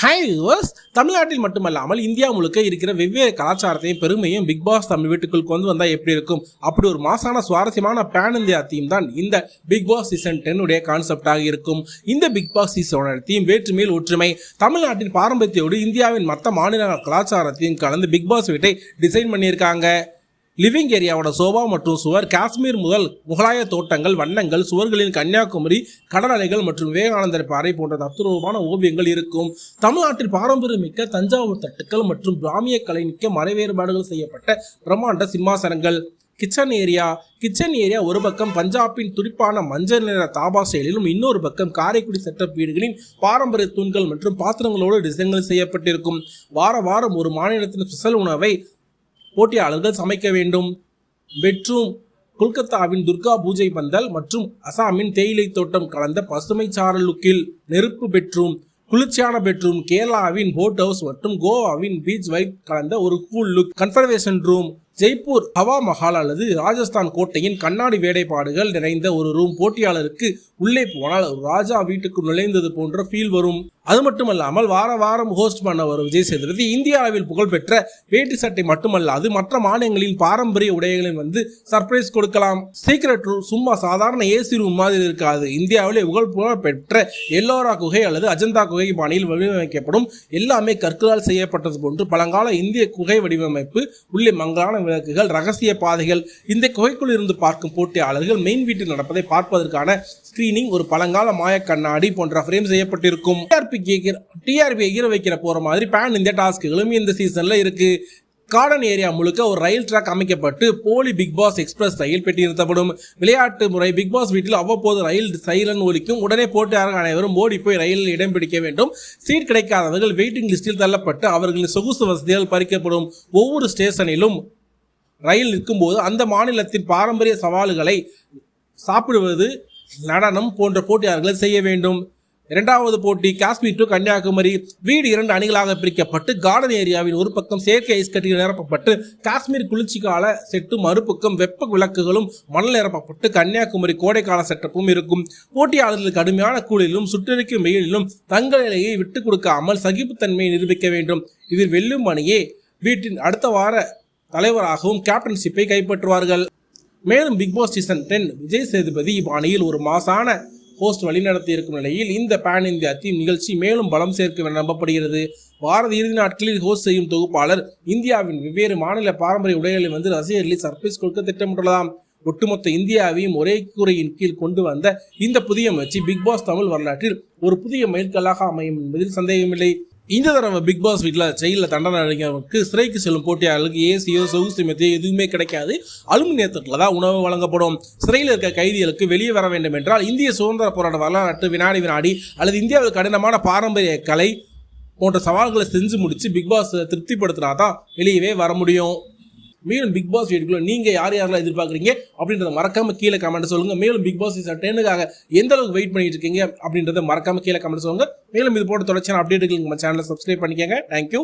Hi viewers, தமிழ்நாட்டில் மட்டுமல்லாமல் India முழுக்க இருக்கிற வெவ்வேறு கலாச்சாரத்தையும் பெருமையும் பிக் பாஸ் தமிழ் வீட்டுக்குள் கொண்டு வந்தால் எப்படி இருக்கும்? அப்படி ஒரு மாசான சுவாரஸ்யமான பேன் இந்தியா தீம் தான் இந்த பிக் பாஸ் சீசன் 10 உடைய கான்செப்டாக இருக்கும். இந்த பிக் பாஸ் சீசனோட தீம் வேற்றுமையில் ஒற்றுமை. தமிழ்நாட்டின் பாரம்பரியத்தோடு இந்தியாவின் மற்ற மாநில கலாச்சாரத்தையும் கலந்து பிக் பாஸ் வீட்டை டிசைன் பண்ணியிருக்காங்க. லிவிங் ஏரியாவோட சோபா மற்றும் சுவர், காஷ்மீர் முதல் முகலாய தோட்டங்கள், வண்ணங்கள், சுவர்களின் கன்னியாகுமரி, கடல் அலைகள் மற்றும் விவேகானந்தர் பாறை போன்ற தத்துரூபமான ஓவியங்கள் இருக்கும். தமிழ்நாட்டில் பாரம்பரியமிக்க தஞ்சாவூர் தட்டுக்கள் மற்றும் பிராமிய கலை மிக்க மறைவேறுபாடுகள் செய்யப்பட்ட பிரம்மாண்ட சிம்மாசனங்கள். கிச்சன் ஏரியா ஒரு பக்கம் பஞ்சாபின் துடிப்பான மஞ்சள் நிற தாபா செயலிலும், இன்னொரு பக்கம் காரைக்குடி செட்டப் வீடுகளின் பாரம்பரிய தூண்கள் மற்றும் பாத்திரங்களோடு டிசைன்கள் செய்யப்பட்டிருக்கும். வாரம் ஒரு மாநிலத்தின் ஸ்பெஷல் உணவை போட்டியாளர்கள் சமைக்க வேண்டும். பெட்ரூம் கொல்கத்தாவின் துர்கா பூஜை பந்தல் மற்றும் அசாமின் தேயிலை தோட்டம் கலந்த பசுமை சாரல் லுக்கில். நெருப்பு பெட்ரூம், குளிர்ச்சியான பெட்ரூம், கேரளாவின் போட் ஹவுஸ் மற்றும் கோவாவின் பீச் வைப் கலந்த ஒரு கூல் லுக். கன்ஃபர்வேஷன் ரூம், ஜெய்ப்பூர் ஹவா மஹால் அல்லது ராஜஸ்தான் கோட்டையின் கண்ணாடி வேலைப்பாடுகள் நிறைந்த ஒரு ரூம். போட்டியாளருக்கு உள்ளே போனால் ராஜா வீட்டுக்கு நுழைந்தது போன்ற ஃபீல் வரும். அது மட்டுமல்லாமல் வாரம் ஹோஸ்ட் பண்ண வரும் விஜய் சேதுபதி இந்தியாவில் புகழ்பெற்ற வேட்டி சட்டை மட்டுமல்லாது மற்ற மாநிலங்களின் பாரம்பரிய உடைகளில் சர்ப்ரைஸ் கொடுக்கலாம். சீக்ரெட் ரூம் சும்மா சாதாரண ஏசி ரூம் மாதிரி இருக்காது. இந்தியாவிலே புகழ்பெற்ற எல்லோரா குகை அல்லது அஜந்தா குகை பாணியில் வடிவமைக்கப்படும். எல்லாமே கற்களால் செய்யப்பட்டது போன்று பழங்கால இந்திய குகை வடிவமைப்பு. உள்ளே மங்களான விளக்குகள், ரகசிய பாதைகள். இந்த குகைக்குள் இருந்து பார்க்கும் போட்டியாளர்கள் மெயின் வீட்டில் நடப்பதை பார்ப்பதற்கான ஸ்கிரீனிங், ஒரு பழங்கால மாய கண்ணாடி போன்ற ஃப்ரேம் செய்யப்பட்டிருக்கும். டிஆர்பி எகிர வைக்கிற போற மாதிரி பேன் இந்த டாஸ்க்குகளும் இந்த சீசன்ல இருக்கு. கார்டன் ஏரியா முழுக்க ஒரு ரயில் ட்ராக் அமைக்கப்பட்டு போலி பிக் பாஸ் எக்ஸ்பிரஸ் ரயில் பெட்டி நிறுத்தப்படும். விளையாட்டு முறை, பிக் பாஸ் வீட்டில் அவ்வப்போது ரயில் சைரன் ஒலிக்கும். உடனே போட்டியாளர்கள் அனைவரும் ஓடி போய் ரயிலில் இடம் பிடிக்க வேண்டும். சீட் கிடைக்காதவர்கள் வெயிட்டிங் லிஸ்டில் தள்ளப்பட்டு அவர்களின் சொகுசு வசதிகள் பறிக்கப்படும். ஒவ்வொரு ஸ்டேஷனிலும் ரயில் நிற்கும் போது அந்த மாநிலத்தின் பாரம்பரிய சவால்களை சாப்பிடுவது, நடனம் போன்ற போட்டியாளர்களை செய்ய வேண்டும். இரண்டாவது போட்டி காஷ்மீர் டு கன்னியாகுமரி. வீடு 2 அணிகளாக பிரிக்கப்பட்டு கார்டன் ஏரியாவின் ஒரு பக்கம் செயற்கை ஐஸ் கட்டிகள் நிரப்பப்பட்டு காஷ்மீர் குளிர்ச்சிக்கால செட்டும், மறுபக்கம் வெப்ப விளக்குகளும் மணல் நிரப்பப்பட்டு கன்னியாகுமரி கோடைக்கால செட்டப்பும் இருக்கும். போட்டியாளர்கள் கடுமையான கூலிலும் சுட்டெரிக்கும் வெயிலிலும் தங்கள் நிலையை விட்டுக் கொடுக்காமல் சகிப்புத்தன்மையை நிரூபிக்க வேண்டும். இதில் வெல்லும் அணியே வீட்டின் அடுத்த வார தலைவராகவும் கேப்டன்ஷிப்பை கைப்பற்றுவார்கள். மேலும் big boss season 10 Vijay Sethupathi பாணியில் ஒரு மாசான ஹோஸ்ட் வழிநடத்தி இருக்கும் நிலையில் இந்த பேன் இந்தியா தீம் நிகழ்ச்சி மேலும் பலம் சேர்க்கும் என நம்பப்படுகிறது. வார இறுதி நாட்களில் ஹோஸ்ட் செய்யும் தொகுப்பாளர் இந்தியாவின் வெவ்வேறு மாநில பாரம்பரிய உடைகளை ரசிகர்களை சர்ப்ரைஸ் கொடுக்க திட்டமிட்டுள்ளதாம். ஒட்டுமொத்த இந்தியாவையும் ஒரே கூரையின் கீழ் கொண்டு வந்த இந்த புதிய முயற்சி பிக் பாஸ் தமிழ் வரலாற்றில் ஒரு புதிய மைல்கல்லாக அமையும் என்பதில் சந்தேகமில்லை. இந்த தடவை பிக் பாஸ் வீட்டில் ஜெயிலில் தண்டனை அடைஞ்சவருக்கு சிறைக்கு செல்லும் போட்டியாளர்களுக்கு ஏசியோ சொகுசு மெத்தையோ எதுவுமே கிடைக்காது. அலுமினியத்தில் தான் உணவு வழங்கப்படும். சிறையில் இருக்க கைதிகளுக்கு வெளியே வர வேண்டும் என்றால் இந்திய சுதந்திர போராட்ட வரலாற்று வினாடி அல்லது இந்தியாவில் கடினமான பாரம்பரிய கலை போன்ற சவால்களை செஞ்சு முடிச்சு பிக் பாஸ் திருப்திப்படுத்தினா தான் வெளியவே வர முடியும். மேலும் பிக் பாஸ் வீட்டுக்குள்ள நீங்க யாரெல்லாம் எதிர்பார்க்குறீங்க அப்படின்றத மறக்காம கீழே கமெண்ட் சொல்லுங்க. மேலும் பிக் பாஸ் சீசன் 10க்காக எந்த அளவுக்கு வெயிட் பண்ணிட்டு இருக்கீங்க அப்படின்றத மறக்காம கீழே கமெண்ட் சொல்லுங்க. மேலும் இது போட்டு தொடர்ச்சியான அப்டேட்டுகளுக்கு நம்ம சேனலை சப்ஸ்கிரைப் பண்ணிக்கங்க. தேங்க்யூ.